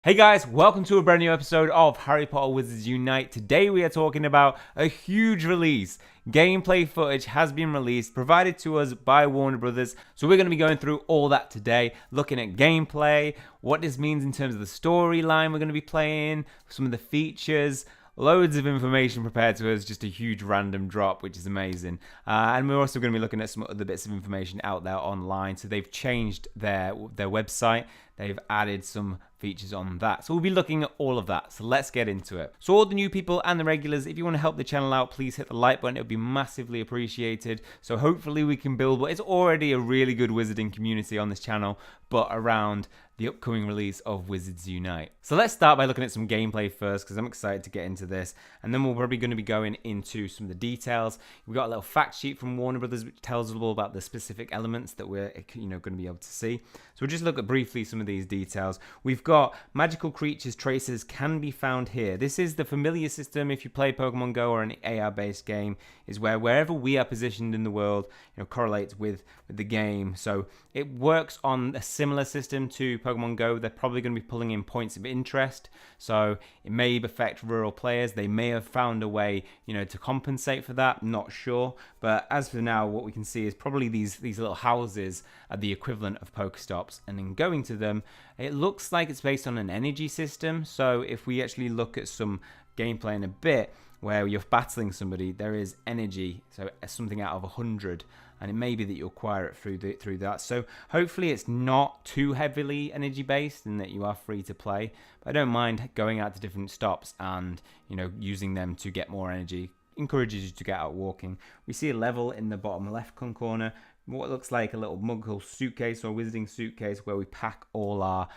Hey guys, welcome to a brand new episode of Harry Potter Wizards Unite. Today we are talking about a huge release. Gameplay footage has been released, provided to us by Warner Brothers. So we're going to be going through all that today, looking at gameplay, what this means in terms of the storyline we're going to be playing, some of the features, loads of information prepared to us, just a huge random drop, which is amazing. And we're also going to be looking at some other bits of information out there online. So they've changed their website. They've added some features on that. So we'll be looking at all of that. So let's get into it. So all the new people and the regulars, if you want to help the channel out, please hit the like button. It would be massively appreciated. So hopefully we can build what is already a really good wizarding community on this channel, but around the upcoming release of Wizards Unite. So let's start by looking at some gameplay first, because I'm excited to get into this. And then we're probably going to be going into some of the details. We've got a little fact sheet from Warner Brothers, which tells us all about the specific elements that we're going to be able to see. So we'll just look at briefly some of these details. We've got magical creatures traces can be found here. This is the familiar system if you play Pokemon Go or an AR-based game, is where wherever we are positioned in the world, correlates with the game. So it works on a similar system to Pokemon Go. They're probably going to be pulling in points of interest. So it may affect rural players. They may have found a way, to compensate for that. Not sure. But as for now, what we can see is probably these little houses are the equivalent of Pokestops. And in going to them, it looks like it's based on an energy system. So if we actually look at some gameplay in a bit, where you're battling somebody, there is energy, so something out of 100, and it may be that you acquire it through that. So hopefully it's not too heavily energy based and that you are free to play. But I don't mind going out to different stops and using them to get more energy. Encourages you to get out walking. We see a level in the bottom left corner, what looks like a little muggle suitcase or wizarding suitcase where we pack all our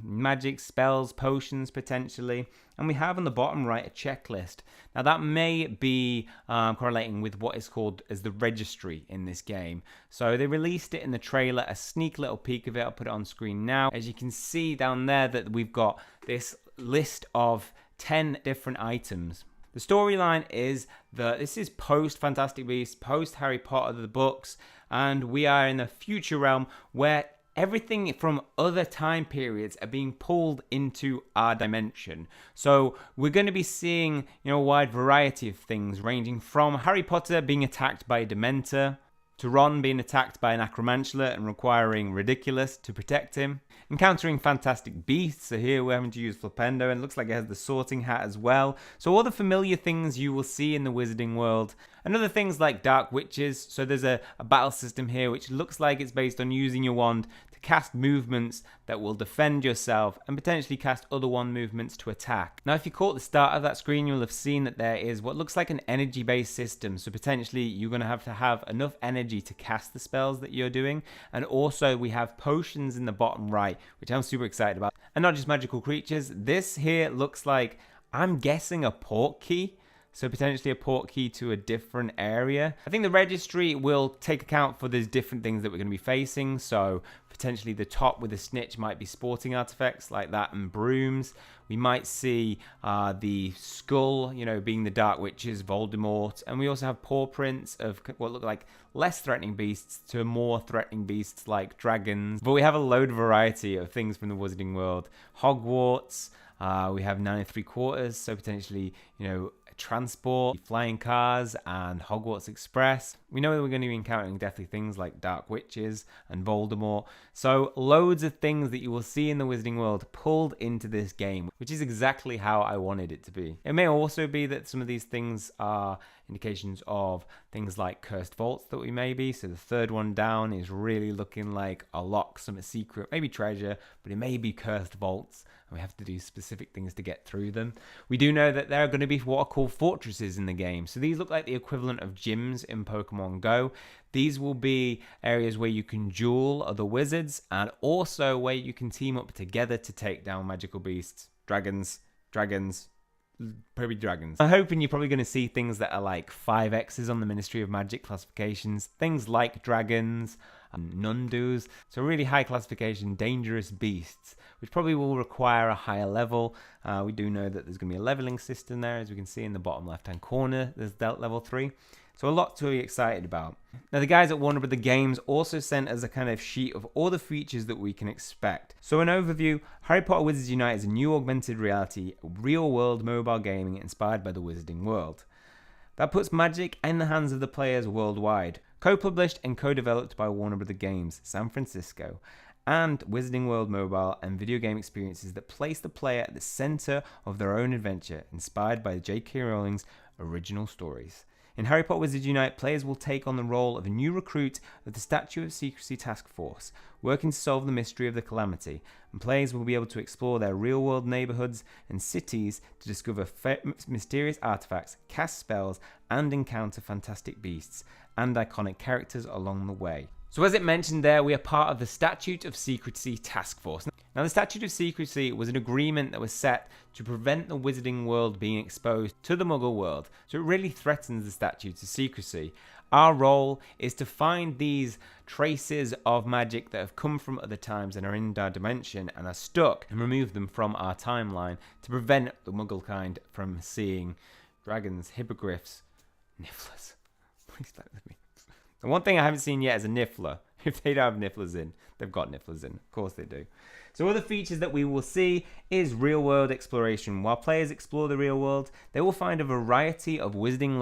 magic, spells, potions potentially. And we have on the bottom right a checklist. Now that may be correlating with what is called as the Registry in this game. So they released it in the trailer, a sneak little peek of it. I'll put it on screen now. As you can see down there that we've got this list of 10 different items. The storyline is that this is post Fantastic Beasts, post Harry Potter, the books, and we are in a future realm where everything from other time periods are being pulled into our dimension. So we're going to be seeing, a wide variety of things, ranging from Harry Potter being attacked by a Dementor, to Ron being attacked by an Acromantula and requiring Ridiculous to protect him. Encountering Fantastic Beasts, so here we're having to use Flipendo, and it looks like it has the sorting hat as well. So all the familiar things you will see in the wizarding world. And other things like Dark Witches, so there's a battle system here which looks like it's based on using your wand to cast movements that will defend yourself and potentially cast other wand movements to attack. Now if you caught the start of that screen, you'll have seen that there is what looks like an energy based system, so potentially you're going to have enough energy to cast the spells that you're doing. And also we have potions in the bottom right, which I'm super excited about. And not just magical creatures, this here looks like, I'm guessing, a port key. So potentially a port key to a different area. I think the registry will take account for these different things that we're going to be facing. So potentially the top with a snitch might be sporting artifacts like that and brooms. We might see the skull, being the Dark Witches, Voldemort. And we also have paw prints of what look like less threatening beasts to more threatening beasts like dragons. But we have a load of variety of things from the wizarding world. Hogwarts, we have 9 3/4, so potentially, transport, flying cars, and Hogwarts Express. We know that we're going to be encountering definitely things like Dark Witches and Voldemort. So loads of things that you will see in the wizarding world pulled into this game, which is exactly how I wanted it to be. It may also be that some of these things are indications of things like cursed vaults that we may be. So the third one down is really looking like a lock, some secret, maybe treasure, but it may be cursed vaults. We have to do specific things to get through them. We do know that there are going to be what are called fortresses in the game. So these look like the equivalent of gyms in Pokemon Go. These will be areas where you can duel other wizards and also where you can team up together to take down magical beasts, dragons, probably dragons. I'm hoping you're probably going to see things that are like 5X's on the Ministry of Magic classifications, things like dragons and Nundus, so really high classification, dangerous beasts, which probably will require a higher level. We do know that there's going to be a leveling system there, as we can see in the bottom left hand corner, there's level 3. So a lot to be excited about. Now the guys at WBGAMES also sent us a kind of sheet of all the features that we can expect. So an overview, Harry Potter Wizards Unite is a new augmented reality, real-world mobile gaming inspired by the Wizarding World that puts magic in the hands of the players worldwide. Co-published and co-developed by WBGAMES, San Francisco, and Wizarding World mobile and video game experiences that place the player at the center of their own adventure, inspired by J.K. Rowling's original stories. In Harry Potter Wizards Unite, players will take on the role of a new recruit of the Statue of Secrecy Task Force, working to solve the mystery of the Calamity, and players will be able to explore their real-world neighborhoods and cities to discover mysterious artifacts, cast spells, and encounter fantastic beasts and iconic characters along the way. So as it mentioned there, we are part of the Statute of Secrecy Task Force. Now, the Statute of Secrecy was an agreement that was set to prevent the Wizarding World being exposed to the Muggle world, so it really threatens the Statute of Secrecy. Our role is to find these traces of magic that have come from other times and are in our dimension and are stuck, and remove them from our timeline to prevent the Muggle kind from seeing dragons, hippogriffs, nifflers. Please stay with me. The one thing I haven't seen yet is a niffler. If they don't have nifflers in, they've got nifflers in. Of course they do. So other features that we will see is real-world exploration. While players explore the real world, they will find a variety of wizarding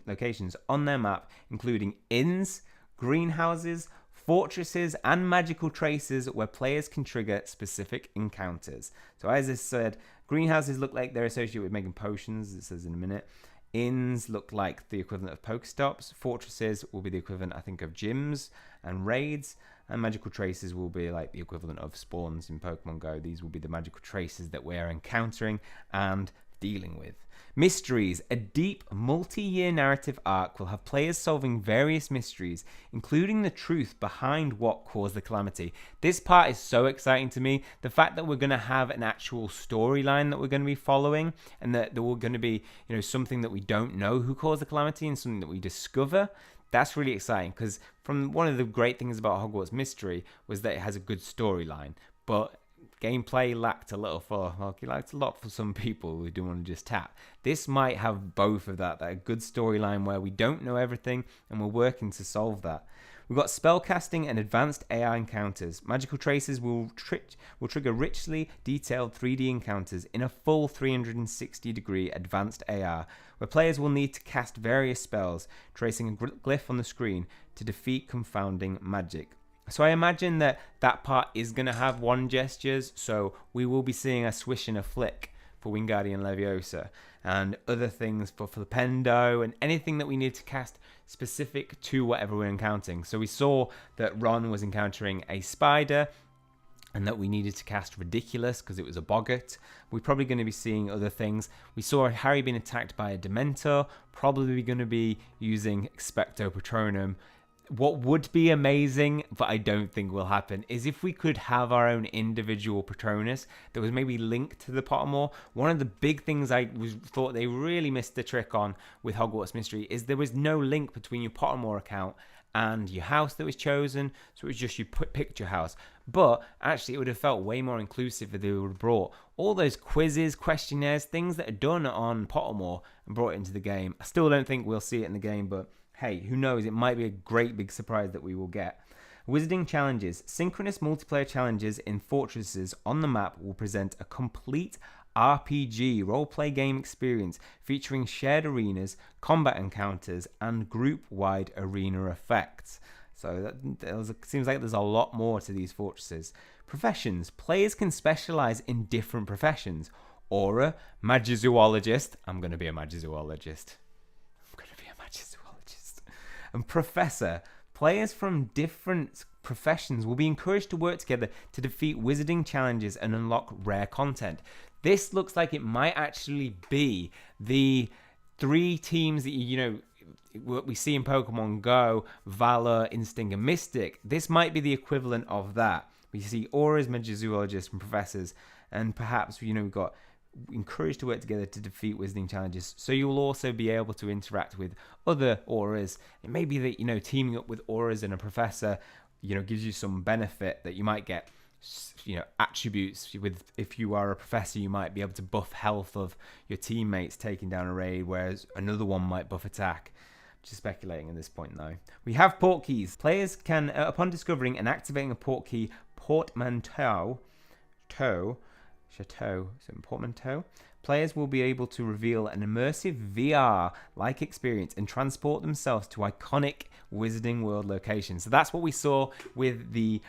locations on their map, including inns, greenhouses, fortresses, and magical traces where players can trigger specific encounters. So as I said, greenhouses look like they're associated with making potions, it says in a minute. Inns look like the equivalent of Pokestops. Fortresses will be the equivalent, I think, of gyms and raids. And magical traces will be like the equivalent of spawns in Pokemon Go. These will be the magical traces that we're encountering and dealing with. Mysteries. A deep, multi-year narrative arc will have players solving various mysteries, including the truth behind what caused the calamity. This part is so exciting to me. The fact that we're going to have an actual storyline that we're going to be following, and that there will going to be, something that we don't know who caused the calamity and something that we discover. That's really exciting, because from one of the great things about Hogwarts Mystery was that it has a good storyline, but gameplay lacked a lot for some people who do want to just tap. This might have both of that a good storyline where we don't know everything and we're working to solve that. We've got spellcasting and advanced AI encounters. Magical traces will trigger richly detailed 3D encounters in a full 360-degree advanced AR, where players will need to cast various spells, tracing a glyph on the screen to defeat confounding magic. So I imagine that part is going to have wand gestures, so we will be seeing a swish and a flick for Wingardium Leviosa, and other things for Flipendo, and anything that we need to cast specific to whatever we're encountering. So we saw that Ron was encountering a spider, and that we needed to cast Ridiculous because it was a boggart. We're probably going to be seeing other things. We saw Harry being attacked by a Dementor, probably going to be using Expecto Patronum. What would be amazing, but I don't think will happen, is if we could have our own individual Patronus that was maybe linked to the Pottermore. One of the big things I thought they really missed the trick on with Hogwarts Mystery is there was no link between your Pottermore account and your house that was chosen, so it was just you picked your house. But actually it would have felt way more inclusive if they would have brought all those quizzes, questionnaires, things that are done on Pottermore and brought it into the game. I still don't think we'll see it in the game, but hey, who knows? It might be a great big surprise that we will get. Wizarding challenges. Synchronous multiplayer challenges in fortresses on the map will present a complete RPG role-play game experience featuring shared arenas, combat encounters, and group-wide arena effects. So it seems like there's a lot more to these fortresses. Professions. Players can specialize in different professions. Aura, Magizoologist. I'm going to be a Magizoologist. And Professor. Players from different professions will be encouraged to work together to defeat wizarding challenges and unlock rare content. This looks like it might actually be the three teams that what we see in Pokemon Go: Valor, Instinct, and Mystic. This might be the equivalent of that. We see Auras, Magizoologists, and Professors, and perhaps we've got encouraged to work together to defeat wizarding challenges. So you'll also be able to interact with other auras. It may be that teaming up with auras and a professor gives you some benefit, that you might get attributes with. If you are a professor, you might be able to buff health of your teammates taking down a raid, whereas another one might buff attack. Just speculating at this point though. We have portkeys. Players can, upon discovering and activating a portkey portmanteau, players will be able to reveal an immersive VR-like experience and transport themselves to iconic Wizarding World locations. So that's what we saw with the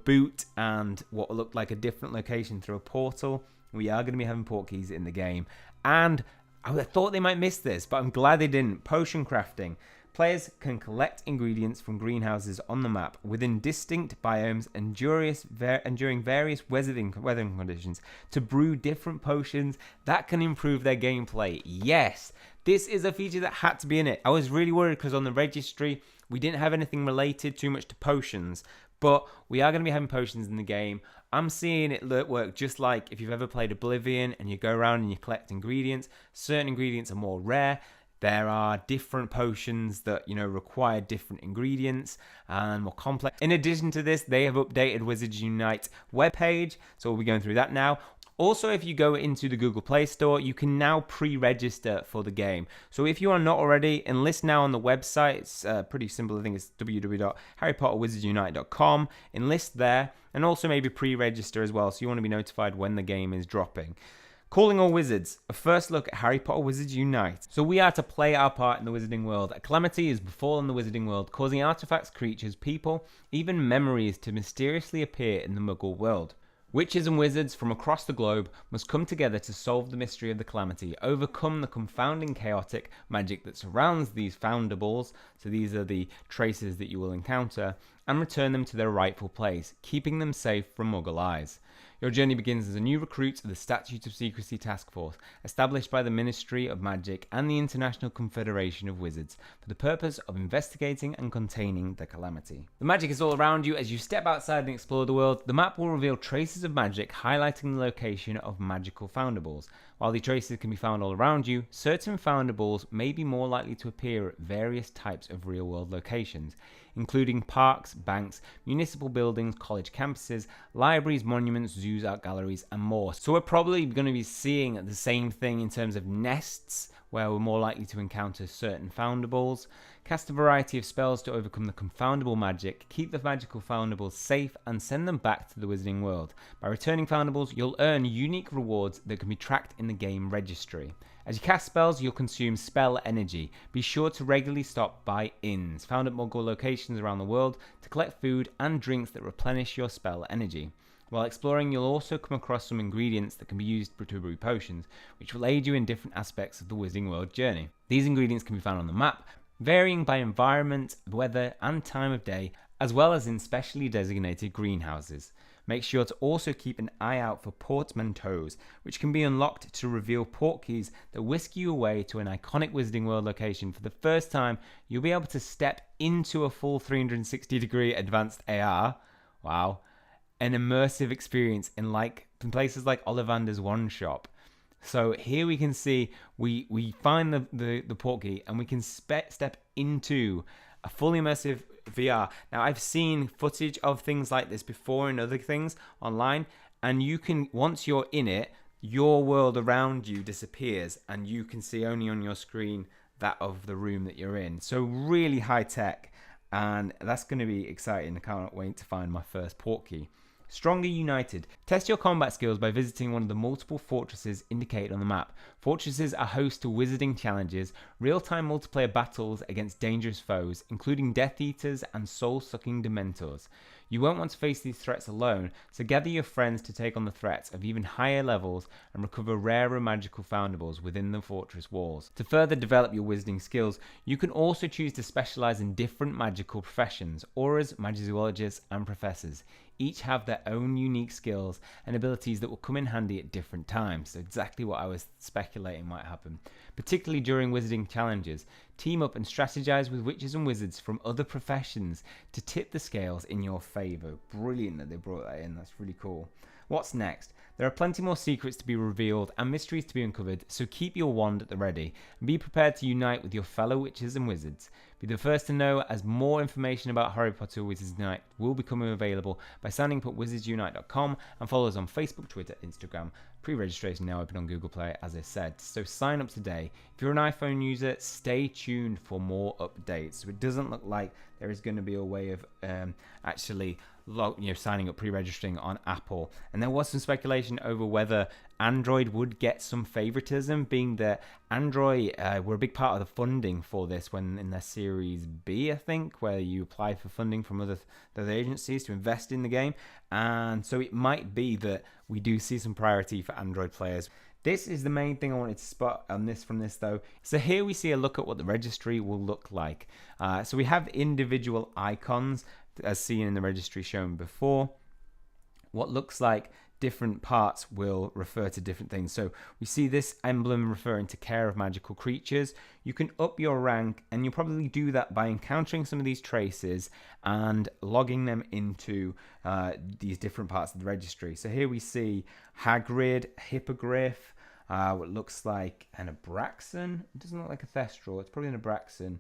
boot and what looked like a different location through a portal. We are going to be having portkeys in the game, and I thought they might miss this, but I'm glad they didn't. Potion crafting. Players can collect ingredients from greenhouses on the map within distinct biomes and during various weathering conditions to brew different potions that can improve their gameplay. Yes, this is a feature that had to be in it. I was really worried because on the registry, we didn't have anything related too much to potions, but we are going to be having potions in the game. I'm seeing it work just like if you've ever played Oblivion and you go around and you collect ingredients. Certain ingredients are more rare. There are different potions that, require different ingredients and more complex. In addition to this, they have updated Wizards Unite webpage, so we'll be going through that now. Also, if you go into the Google Play Store, you can now pre-register for the game. So if you are not already, enlist now on the website. It's pretty simple. I think it's www.harrypotterwizardsunite.com. Enlist there, and also maybe pre-register as well, so you want to be notified when the game is dropping. Calling all wizards, a first look at Harry Potter Wizards Unite. So we are to play our part in the Wizarding World. A calamity has befallen the Wizarding World, causing artifacts, creatures, people, even memories to mysteriously appear in the Muggle world. Witches and wizards from across the globe must come together to solve the mystery of the calamity, overcome the confounding chaotic magic that surrounds these foundables, so these are the traces that you will encounter, and return them to their rightful place, keeping them safe from Muggle eyes. Your journey begins as a new recruit of the Statute of Secrecy Task Force, established by the Ministry of Magic and the International Confederation of Wizards, for the purpose of investigating and containing the calamity. The magic is all around you as you step outside and explore the world. The map will reveal traces of magic, highlighting the location of magical foundables. While the traces can be found all around you, certain foundables may be more likely to appear at various types of real-world locations, including parks, banks, municipal buildings, college campuses, libraries, monuments, zoos, art galleries, and more. So we're probably going to be seeing the same thing in terms of nests, where we're more likely to encounter certain foundables. Cast a variety of spells to overcome the confoundable magic, keep the magical foundables safe, and send them back to the Wizarding World. By returning foundables, you'll earn unique rewards that can be tracked in the game Registry. As you cast spells, you'll consume spell energy. Be sure to regularly stop by inns, found at Muggle locations around the world, to collect food and drinks that replenish your spell energy. While exploring, you'll also come across some ingredients that can be used to brew potions, which will aid you in different aspects of the Wizarding World journey. These ingredients can be found on the map, varying by environment, weather, and time of day, as well as in specially designated greenhouses. Make sure to also keep an eye out for portmanteaus, which can be unlocked to reveal portkeys that whisk you away to an iconic Wizarding World location. For the first time, you'll be able to step into a full 360-degree advanced AR. Wow. An immersive experience in places like Ollivander's Wand Shop. So here we can see we find the portkey and we can step into a fully immersive VR. Now I've seen footage of things like this before and other things online, and you can, once you're in it, your world around you disappears and you can see only on your screen that of the room that you're in. So really high tech, and that's going to be exciting. I can't wait to find my first portkey. Stronger United. Test your combat skills by visiting one of the multiple fortresses indicated on the map. Fortresses are host to wizarding challenges, real-time multiplayer battles against dangerous foes, including Death Eaters and soul-sucking Dementors. You won't want to face these threats alone, so gather your friends to take on the threats of even higher levels and recover rarer magical foundables within the fortress walls. To further develop your wizarding skills, you can also choose to specialize in different magical professions. Auras, magizoologists, and professors each have their own unique skills and abilities that will come in handy at different times. So exactly what I was speculating might happen, particularly during wizarding challenges. Team up and strategize with witches and wizards from other professions to tip the scales in your favor. Brilliant that they brought that in. That's really cool. What's next? There are plenty more secrets to be revealed and mysteries to be uncovered, so keep your wand at the ready and be prepared to unite with your fellow witches and wizards. Be the first to know as more information about Harry Potter Wizards Unite will become available by signing up at wizardsunite.com and follow us on Facebook, Twitter, Instagram. Pre-registration now open on Google Play, as I said, so sign up today. If you're an iPhone user, stay tuned for more updates. So it doesn't look like there is going to be a way of actually signing up, pre-registering on Apple. And there was some speculation over whether Android would get some favoritism, being that Android were a big part of the funding for this when in their Series B, I think, where you apply for funding from other agencies to invest in the game. And so it might be that we do see some priority for Android players. This is the main thing I wanted to spot on this from this though. So here we see a look at what the registry will look like. So we have individual icons as seen in the registry shown before. What looks like different parts will refer to different things. So we see this emblem referring to care of magical creatures. You can up your rank, and you'll probably do that by encountering some of these traces and logging them into these different parts of the registry. So here we see Hagrid, Hippogriff, what looks like an Abraxan. It doesn't look like a Thestral. It's probably an Abraxan.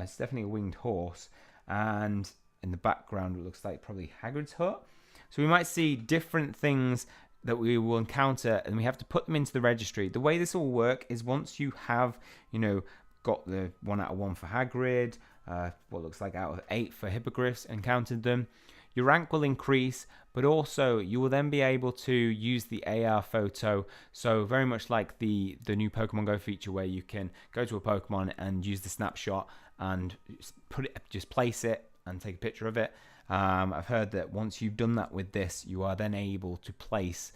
It's definitely a winged horse. And in the background, it looks like probably Hagrid's hut. So we might see different things that we will encounter, and we have to put them into the registry. The way this will work is once you have, got the 1 out of 1 for Hagrid, what looks like out of 8 for Hippogriffs, encountered them, your rank will increase, but also you will then be able to use the AR photo. So very much like the new Pokemon Go feature, where you can go to a Pokemon and use the snapshot and just place it and take a picture of it. I've heard that once you've done that with this, you are then able to place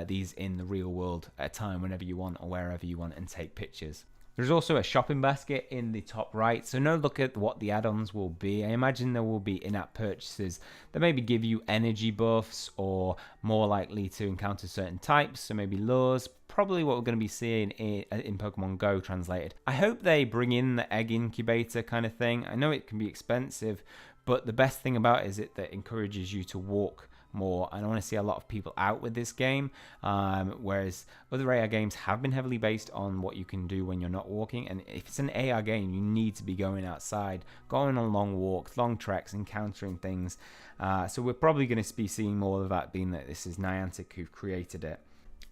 these in the real world at a time whenever you want or wherever you want and take pictures. There's also a shopping basket in the top right, so no look at what the add-ons will be. I imagine there will be in-app purchases that maybe give you energy buffs or more likely to encounter certain types, so maybe lures. Probably what we're going to be seeing in Pokemon Go translated. I hope they bring in the egg incubator kind of thing. I know it can be expensive, but the best thing about it is that it encourages you to walk more, and I want to see a lot of people out with this game, whereas other AR games have been heavily based on what you can do when you're not walking. And if it's an AR game, you need to be going outside, going on long walks, long treks, encountering things. So we're probably going to be seeing more of that, being that this is Niantic who've created it.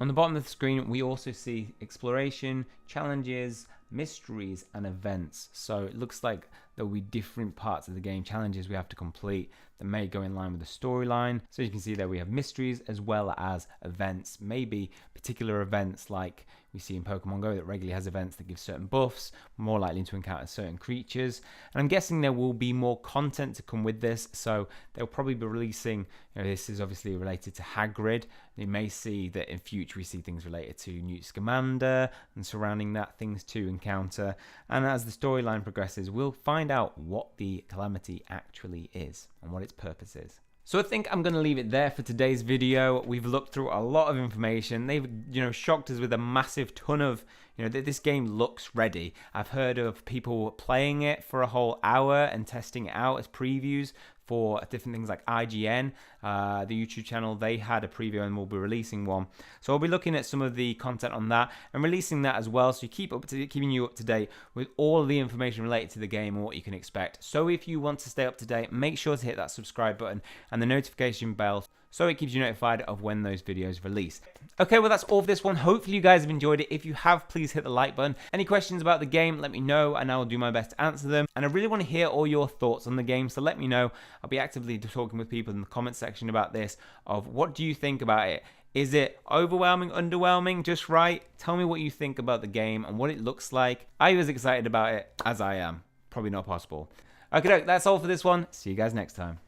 On the bottom of the screen, we also see exploration, challenges, mysteries, and events. So it looks like there will be different parts of the game, challenges we have to complete that may go in line with the storyline. So you can see there we have mysteries as well as events, maybe particular events like we see in Pokemon Go that regularly has events that give certain buffs, more likely to encounter certain creatures. And I'm guessing there will be more content to come with this, so they'll probably be releasing, this is obviously related to Hagrid. You may see that in future we see things related to Newt Scamander and surrounding that, things to encounter. And as the storyline progresses, we'll find out what the Calamity actually is and what its purpose is. So I think I'm going to leave it there for today's video. We've looked through a lot of information. They've, shocked us with a massive ton of, this game looks ready. I've heard of people playing it for a whole hour and testing it out as previews for different things like IGN, the YouTube channel. They had a preview and we'll be releasing one. So I'll be looking at some of the content on that and releasing that as well. So keeping you up to date with all of the information related to the game and what you can expect. So if you want to stay up to date, make sure to hit that subscribe button and the notification bell so it keeps you notified of when those videos release. Okay, well that's all for this one. Hopefully you guys have enjoyed it. If you have, please hit the like button. Any questions about the game, let me know and I will do my best to answer them. And I really want to hear all your thoughts on the game, so let me know. I'll be actively talking with people in the comment section about this, of what do you think about it? Is it overwhelming, underwhelming, just right? Tell me what you think about the game and what it looks like. Are you as excited about it as I am? Probably not possible. Okay, that's all for this one. See you guys next time.